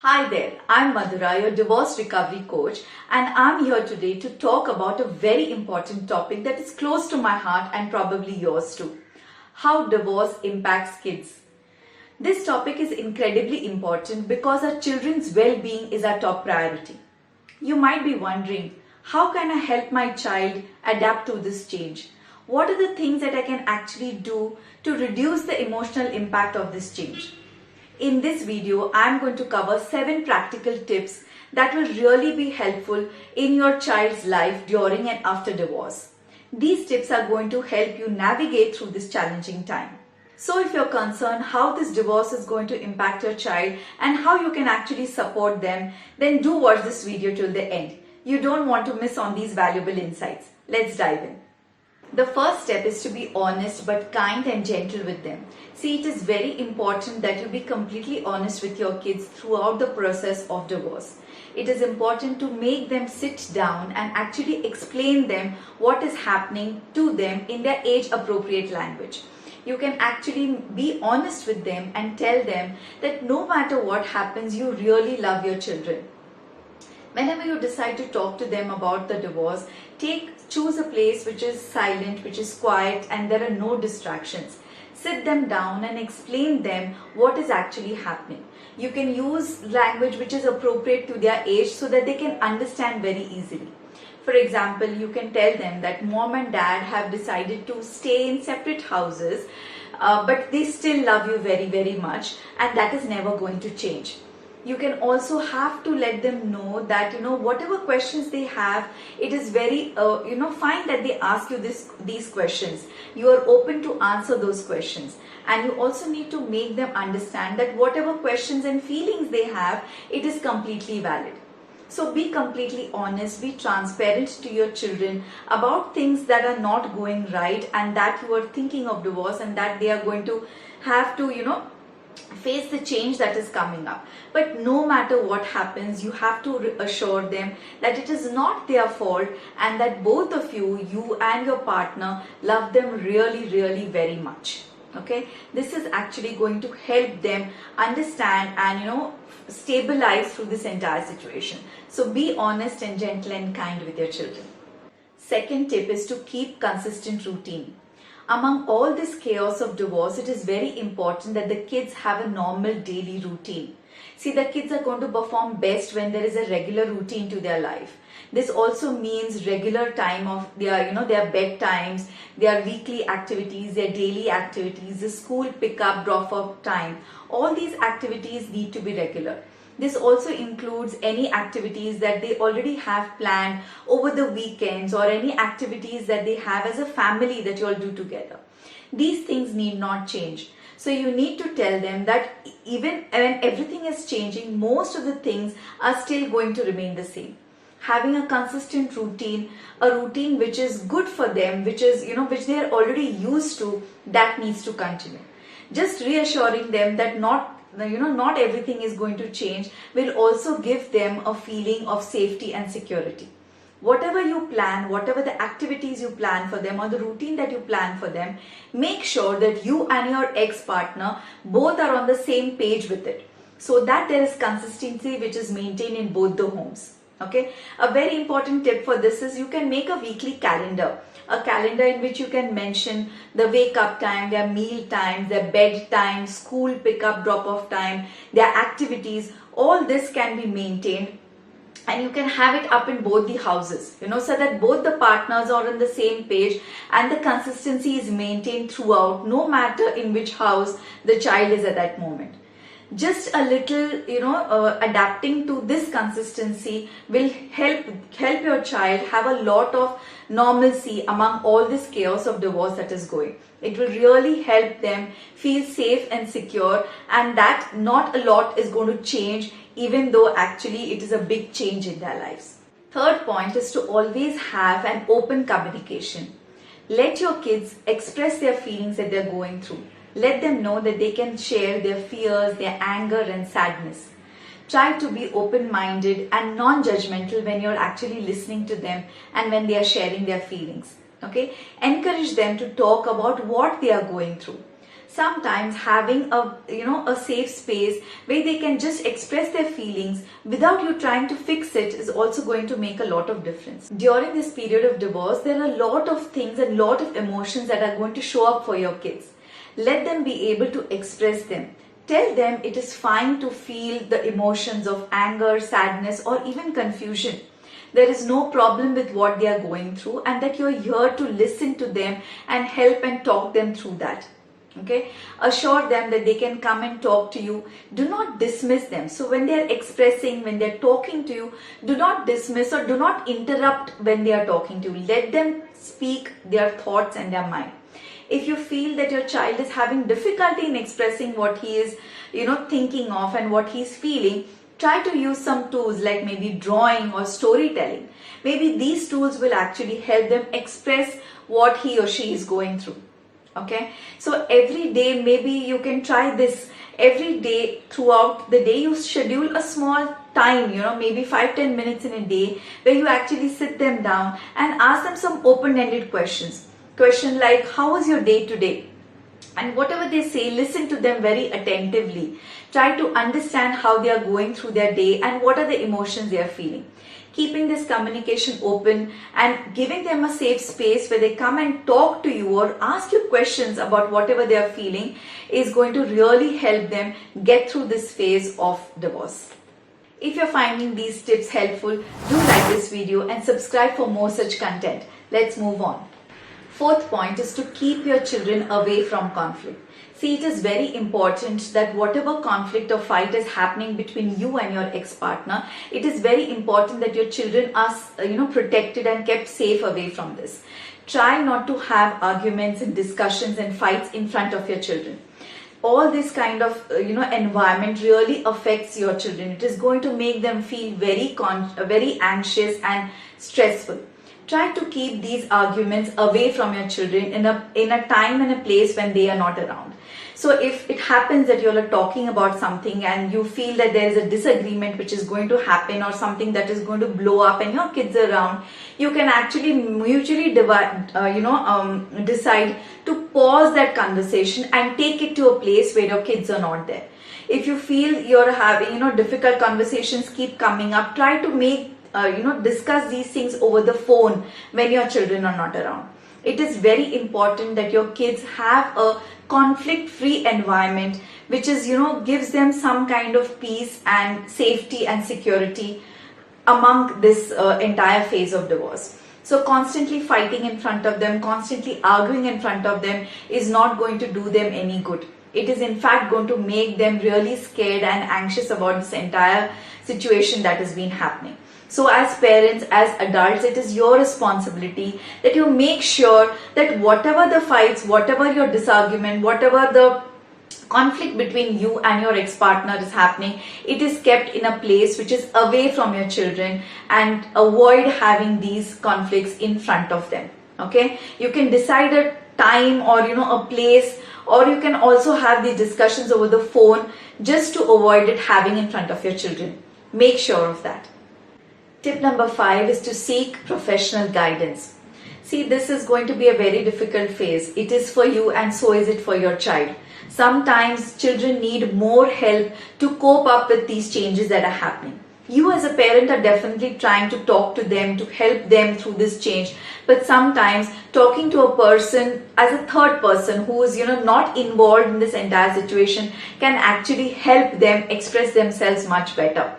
Hi there, I'm Madhura, your divorce recovery coach, and I'm here today to talk about a very important topic that is close to my heart and probably yours too. How divorce impacts kids. This topic is incredibly important because our children's well-being is our top priority. You might be wondering, how can I help my child adapt to this change? What are the things that I can actually do to reduce the emotional impact of this change? In this video, I am going to cover 7 practical tips that will really be helpful in your child's life during and after divorce. These tips are going to help you navigate through this challenging time. So if you're concerned how this divorce is going to impact your child and how you can actually support them, then do watch this video till the end. You don't want to miss on these valuable insights. Let's dive in. The first step is to be honest but kind and gentle with them. See, it is very important that you be completely honest with your kids throughout the process of divorce. It is important to make them sit down and actually explain them what is happening to them in their age appropriate language. You can actually be honest with them and tell them that no matter what happens, you really love your children. Whenever you decide to talk to them about the divorce, choose a place which is silent, which is quiet, and there are no distractions. Sit them down and explain them what is actually happening. You can use language which is appropriate to their age so that they can understand very easily. For example, you can tell them that mom and dad have decided to stay in separate houses, but they still love you very, very much, and that is never going to change. You can also have to let them know that whatever questions they have, it is very fine that they ask you these questions. You are open to answer those questions, and you also need to make them understand that whatever questions and feelings they have, it is completely valid. So be completely honest, be transparent to your children about things that are not going right and that you are thinking of divorce and that they are going to have to face the change that is coming up. But no matter what happens, you have to assure them that it is not their fault and that both of you and your partner, love them really, really very much. Okay, this is actually going to help them understand and stabilize through this entire situation. So be honest and gentle and kind with your children. Second tip is to keep consistent routine. Among all this chaos of divorce, it is very important that the kids have a normal daily routine. See, the kids are going to perform best when there is a regular routine to their life. This also means regular time of their bedtimes, their weekly activities, their daily activities, the school pickup, drop-off time. All these activities need to be regular. This also includes any activities that they already have planned over the weekends or any activities that they have as a family that you all do together. These things need not change. So you need to tell them that even when everything is changing, most of the things are still going to remain the same. Having a consistent routine, a routine which is good for them, which is which they are already used to, that needs to continue. Just reassuring them that not everything is going to change will also give them a feeling of safety and security. Whatever you plan, whatever the activities you plan for them or the routine that you plan for them, make sure that you and your ex-partner both are on the same page with it, so that there is consistency which is maintained in both the homes. Okay, a very important tip for this is you can make a weekly calendar. A calendar in which you can mention the wake up time, their meal times, their bed time, school pickup, drop off time, their activities. All this can be maintained and you can have it up in both the houses, so that both the partners are on the same page and the consistency is maintained throughout, no matter in which house the child is at that moment. Just a little adapting to this consistency will help your child have a lot of normalcy among all this chaos of divorce that is going. It will really help them feel safe and secure, and that not a lot is going to change, even though actually it is a big change in their lives. Third point is to always have an open communication. Let your kids express their feelings that they're going through. Let them know that they can share their fears, their anger and sadness. Try to be open-minded and non-judgmental when you're actually listening to them and when they are sharing their feelings. Okay? Encourage them to talk about what they are going through. Sometimes having a safe space where they can just express their feelings without you trying to fix it is also going to make a lot of difference. During this period of divorce, there are a lot of things and lot of emotions that are going to show up for your kids. Let them be able to express them. Tell them it is fine to feel the emotions of anger, sadness, or even confusion. There is no problem with what they are going through, and that you're here to listen to them and help and talk them through that. Okay, assure them that they can come and talk to you. Do not dismiss them. So when they are expressing, when they are talking to you, do not dismiss or do not interrupt when they are talking to you. Let them speak their thoughts and their mind. If you feel that your child is having difficulty in expressing what he is thinking of and what he's feeling, try to use some tools like maybe drawing or storytelling. Maybe these tools will actually help them express what he or she is going through. Okay, so every day, maybe you can try this. Every day throughout the day, you schedule a small time, maybe 5-10 minutes in a day, where you actually sit them down and ask them some open-ended questions. Question like, how was your day today? And whatever they say, listen to them very attentively. Try to understand how they are going through their day and what are the emotions they are feeling. Keeping this communication open and giving them a safe space where they come and talk to you or ask you questions about whatever they are feeling is going to really help them get through this phase of divorce. If you're finding these tips helpful, do like this video and subscribe for more such content. Let's move on. Fourth point is to keep your children away from conflict. See, it is very important that whatever conflict or fight is happening between you and your ex-partner, it is very important that your children are protected and kept safe away from this. Try not to have arguments and discussions and fights in front of your children. All this kind of environment really affects your children. It is going to make them feel very anxious and stressful. Try to keep these arguments away from your children in a time and a place when they are not around. So if it happens that you are talking about something and you feel that there is a disagreement which is going to happen or something that is going to blow up and your kids are around, you can actually mutually decide to pause that conversation and take it to a place where your kids are not there. If you feel you're having difficult conversations keep coming up, try to make discuss these things over the phone when your children are not around. It is very important that your kids have a conflict-free environment which is gives them some kind of peace and safety and security among this entire phase of divorce. So constantly fighting in front of them, constantly arguing in front of them is not going to do them any good. It is in fact going to make them really scared and anxious about this entire situation that has been happening. So as parents, as adults, it is your responsibility that you make sure that whatever the fights, whatever your disagreement, whatever the conflict between you and your ex-partner is happening, it is kept in a place which is away from your children, and avoid having these conflicts in front of them. Okay, you can decide a time or a place, or you can also have these discussions over the phone just to avoid it having in front of your children. Make sure of that. Tip number 5 is to seek professional guidance. See, this is going to be a very difficult phase. It is for you and so is it for your child. Sometimes children need more help to cope up with these changes that are happening. You as a parent are definitely trying to talk to them, to help them through this change. But sometimes talking to a person as a third person who is not involved in this entire situation can actually help them express themselves much better.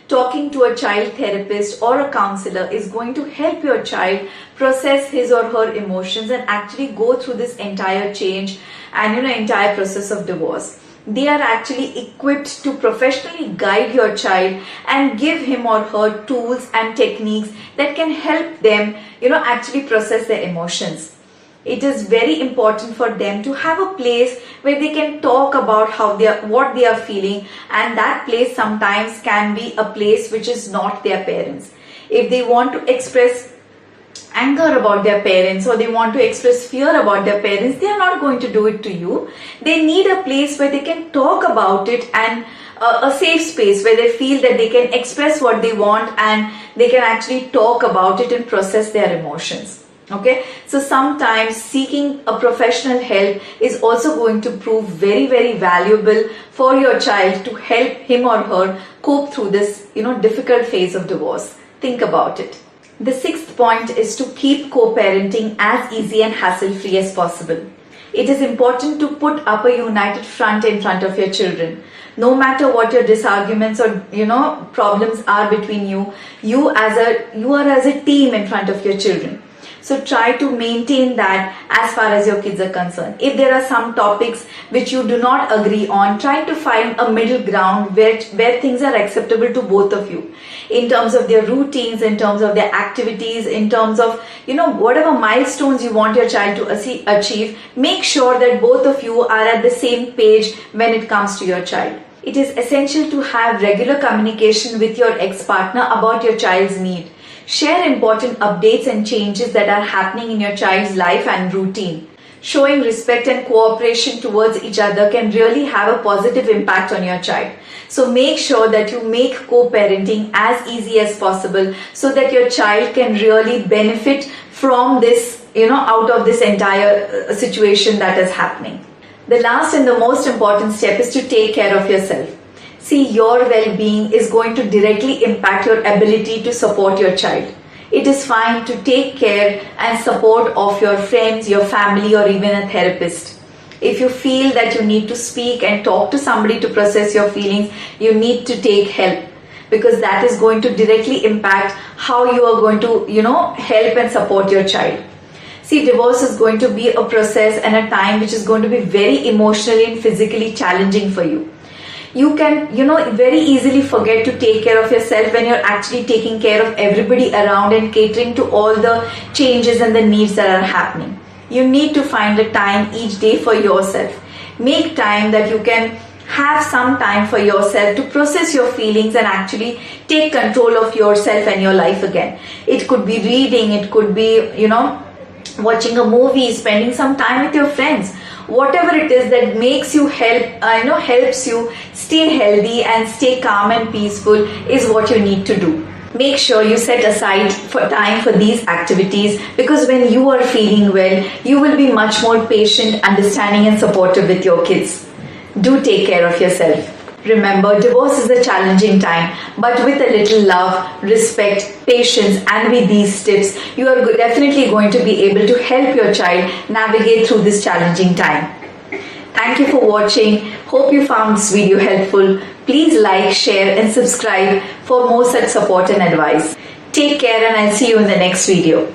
Talking to a child therapist or a counselor is going to help your child process his or her emotions and actually go through this entire change and entire process of divorce. They are actually equipped to professionally guide your child and give him or her tools and techniques that can help them actually process their emotions. It is very important for them to have a place where they can talk about what they are feeling, and that place sometimes can be a place which is not their parents. If they want to express anger about their parents or they want to express fear about their parents, they are not going to do it to you. They need a place where they can talk about it, and a safe space where they feel that they can express what they want and they can actually talk about it and process their emotions. Okay, so sometimes seeking a professional help is also going to prove very, very valuable for your child to help him or her cope through this, difficult phase of divorce. Think about it. The sixth point is to keep co-parenting as easy and hassle-free as possible. It is important to put up a united front in front of your children. No matter what your disarguments or problems are between you, you are as a team in front of your children. So try to maintain that as far as your kids are concerned. If there are some topics which you do not agree on, try to find a middle ground where things are acceptable to both of you. In terms of their routines, in terms of their activities, in terms of, whatever milestones you want your child to achieve, make sure that both of you are at the same page when it comes to your child. It is essential to have regular communication with your ex-partner about your child's need. Share important updates and changes that are happening in your child's life and routine. Showing respect and cooperation towards each other can really have a positive impact on your child. So make sure that you make co-parenting as easy as possible so that your child can really benefit from this, out of this entire situation that is happening. The last and the most important step is to take care of yourself. See, your well-being is going to directly impact your ability to support your child. It is fine to take care and support of your friends, your family, or even a therapist. If you feel that you need to speak and talk to somebody to process your feelings, you need to take help, because that is going to directly impact how you are going to, help and support your child. See, divorce is going to be a process and a time which is going to be very emotionally and physically challenging for you. You can, very easily forget to take care of yourself when you're actually taking care of everybody around and catering to all the changes and the needs that are happening. You need to find a time each day for yourself. Make time that you can have some time for yourself to process your feelings and actually take control of yourself and your life again. It could be reading, it could be, watching a movie, spending some time with your friends. Whatever it is that makes you helps you stay healthy and stay calm and peaceful is what you need to do. Make sure you set aside time for these activities, because when you are feeling well, you will be much more patient, understanding and supportive with your kids. Do take care of yourself. Remember, divorce is a challenging time, but with a little love, respect, patience, and with these tips, you are definitely going to be able to help your child navigate through this challenging time. Thank you for watching. Hope you found this video helpful. Please like, share, and subscribe for more such support and advice. Take care, and I'll see you in the next video.